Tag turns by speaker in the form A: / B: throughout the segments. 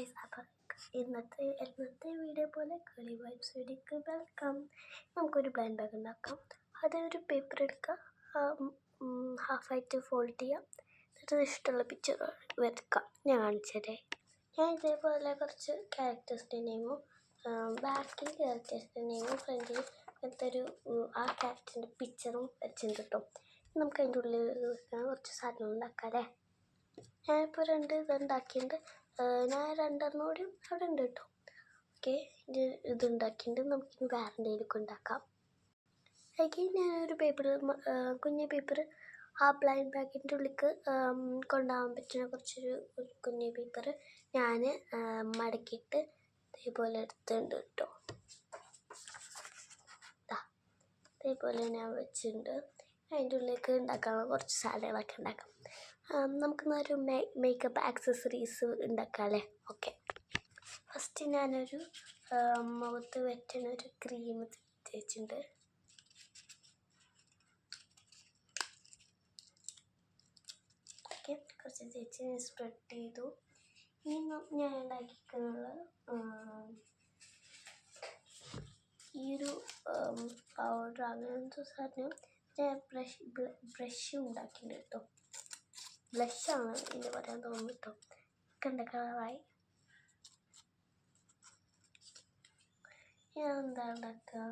A: Guys, അപ്പം ഇന്നത്തെ video പോലെ കളി വൈബ്സ് വീഡിയോക്ക് വെൽക്കം. നമുക്കൊരു ബ്ലൈൻഡ് ബാഗ് ഉണ്ടാക്കാം. അതൊരു പേപ്പർ എടുക്കുക, ഹാഫായിട്ട് ഫോൾഡ് ചെയ്യാം, എന്നിട്ട് ഇഷ്ടമുള്ള പിക്ചർ വരയ്ക്കാം. ഞാൻ കാണിച്ചതേ ഞാൻ ഇതേപോലെ കുറച്ച് ക്യാരക്ടേഴ്സിൻ്റെ നെയിമും ബാക്കിൽ ക്യാരക്ടേഴ്സിൻ്റെ നെയിമും ഫ്രണ്ടിൽ അങ്ങനത്തെ ആ ക്യാരക്ടറിൻ്റെ പിക്ചറും വെച്ചിട്ടുണ്ട് കേട്ടോ. നമുക്ക് അതിൻ്റെ ഉള്ളിൽ കുറച്ച് സാധനങ്ങൾ ഉണ്ടാക്കാം അല്ലേ. ഞാനിപ്പോൾ ഇതുണ്ടാക്കിയിട്ടുണ്ട്. ഞാൻ രണ്ടെണ്ണം കൂടി അവിടെ ഉണ്ട് കേട്ടോ. ഓക്കെ, ഇതുണ്ടാക്കിയിട്ടുണ്ട്. നമുക്കിനി വേറെ എന്തെങ്കിലുമൊക്കെ ഉണ്ടാക്കാം. അതിലേക്ക് ഞാനൊരു പേപ്പർ, കുഞ്ഞ് പേപ്പർ, ആ ബ്ലൈൻഡ് ബാഗിൻ്റെ ഉള്ളിലേക്ക് കൊണ്ടുപോകാൻ പറ്റുന്ന കുറച്ചൊരു കുഞ്ഞ് പേപ്പർ ഞാൻ മടക്കിയിട്ട് ഇതേപോലെ എടുത്തിട്ടുണ്ട് കേട്ടോ. ഇതേപോലെ ഞാൻ വെച്ചിട്ടുണ്ട്. അതിൻ്റെ ഉള്ളിലേക്ക് ഉണ്ടാക്കാനുള്ള കുറച്ച് സാധനങ്ങളൊക്കെ ഉണ്ടാക്കാം. നമുക്കിന്നൊരു മേക്കപ്പ് ആക്സസറീസ് ഉണ്ടാക്കാം അല്ലേ. ഓക്കെ, ഫസ്റ്റ് ഞാനൊരു മുഖത്ത് വെറ്റുന്ന ഒരു ക്രീം തേച്ചിട്ടുണ്ട്. ഓക്കെ, കുറച്ച് തേച്ച് സ്പ്രെഡ് ചെയ്തു. ഇനി ഞാൻ ഉണ്ടാക്കിയിട്ടുള്ള ഈ ഒരു പൗഡർ അങ്ങനത്തെ സാധനം ഞാൻ ബ്രഷ് ഉണ്ടാക്കിയിട്ടുണ്ട് കേട്ടോ. ബ്ലഷാണ് ഇതിന് പറയാൻ തോന്നുന്നു കേട്ടോ. കണ്ട കളറായി. ഞാൻ എന്താ ഉണ്ടാക്കുക,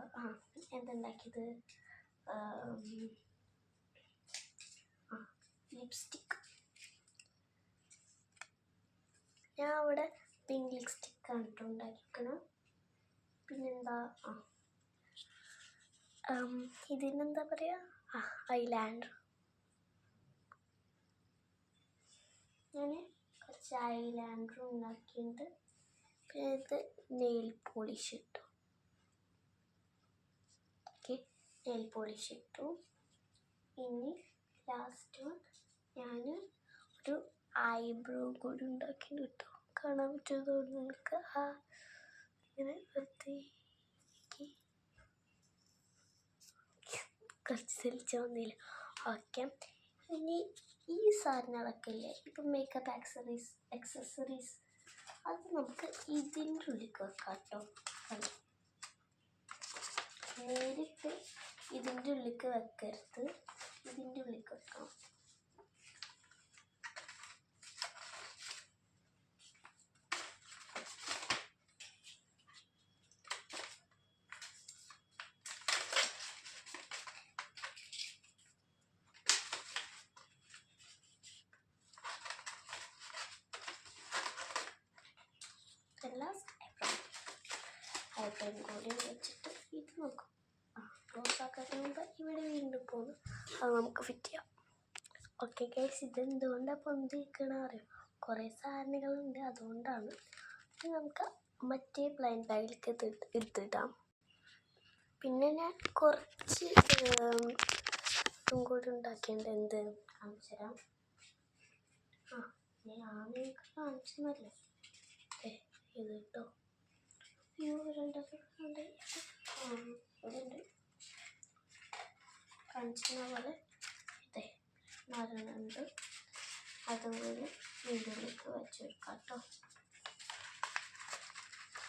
A: എന്തുണ്ടാക്കിയത്, ലിപ്സ്റ്റിക്ക്. ഞാൻ അവിടെ പിങ്ക് ലിപ്സ്റ്റിക്കാണ് കേട്ടോ ഉണ്ടാക്കിക്കണം. പിന്നെന്താ, ഇതിനെന്താ പറയുക, ഐലാൻഡർ. ഞാൻ കുറച്ച് ഐലാൻഡർ ഉണ്ടാക്കിയിട്ടുണ്ട്. പിന്നെ ഇത് നെയിൽ പോളിഷ് ഇട്ടു. ഓക്കെ, നെയിൽ പോളിഷ് ഇട്ടു. ഇനി ലാസ്റ്റ് ഞാൻ ഒരു ഐബ്രോ കൂടി ഉണ്ടാക്കി കിട്ടും. കാണാൻ പറ്റുമോ നിങ്ങൾക്ക്? ഇങ്ങനെ വെറുതെ കുറച്ച് തെളിച്ച് വന്നില്ല. ഓക്കെ, ഇനി ഈ സാധനങ്ങളൊക്കെ ഇല്ലേ, ഇപ്പം മേക്കപ്പ് ആക്സസറീസ് അത് നമുക്ക് ഇതിൻ്റെ ഉള്ളിലേക്ക് വെക്കാം കേട്ടോ. നേരിട്ട് ഇതിൻ്റെ ഉള്ളിലേക്ക് വെക്കരുത്, ഇതിൻ്റെ ഉള്ളിലേക്ക് വെക്കാം. ഐബ്രോയും കൂടി വെച്ചിട്ട് ഇത് നോക്കും. ക്ലോസ് ആക്കാത്ത മുമ്പ് ഇവിടെ വീണ്ടും പോകുന്നു. അത് നമുക്ക് ഫിറ്റ് ചെയ്യാം. ഓക്കെ ഗൈസ്, ഇതെന്തുകൊണ്ടാണ് പൊന്തിരിക്കണ അറിയാം, കുറേ സാധനങ്ങളുണ്ട്, അതുകൊണ്ടാണ്. നമുക്ക് മറ്റേ ബ്ലൈൻഡ് ബാഗിലേക്ക് എടുത്തിടാം. പിന്നെ ഞാൻ കുറച്ച് ഇതും കൂടി ഉണ്ടാക്കിയിട്ടുണ്ട്. എന്ത് കാണിച്ചു തരാം. ഞാൻ നിങ്ങൾക്ക് കാണിച്ചെന്നല്ലേ ഇത് കേട്ടോ. കാണിച്ചിരുന്ന പോലെ ഇതേ മരണുണ്ട്. അതുപോലെ വീടിലേക്ക് വെച്ചെടുക്കാം കേട്ടോ.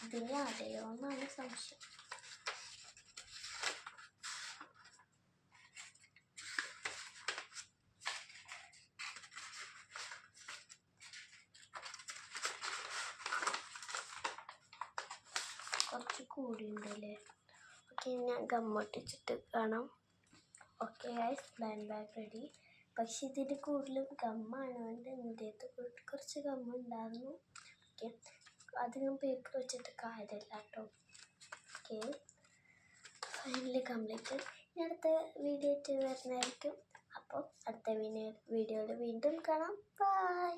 A: ഇതിന് അടയോന്നാണ് സംശയം. കുറച്ച് കൂടിയുണ്ടല്ലേ. ഓക്കെ, ഞാൻ ഗമ്മൊട്ടിച്ചിട്ട് കാണാം. Okay guys, blind bag ready. പക്ഷെ ഇതിൻ്റെ കൂടുതലും ഗമ്മാണ് വേണ്ടത്. എൻ്റെ കുറച്ച് ഗമ്മ ഉണ്ടായിരുന്നു. ഓക്കെ, അധികം പേപ്പർ വെച്ചിട്ട് കാര്യമില്ല കേട്ടോ. Okay, finally complete. ഇനി അടുത്ത വീഡിയോ വരുന്നതായിരിക്കും. അപ്പോൾ അടുത്ത വീഡിയോയിൽ വീണ്ടും കാണാം. ബൈ.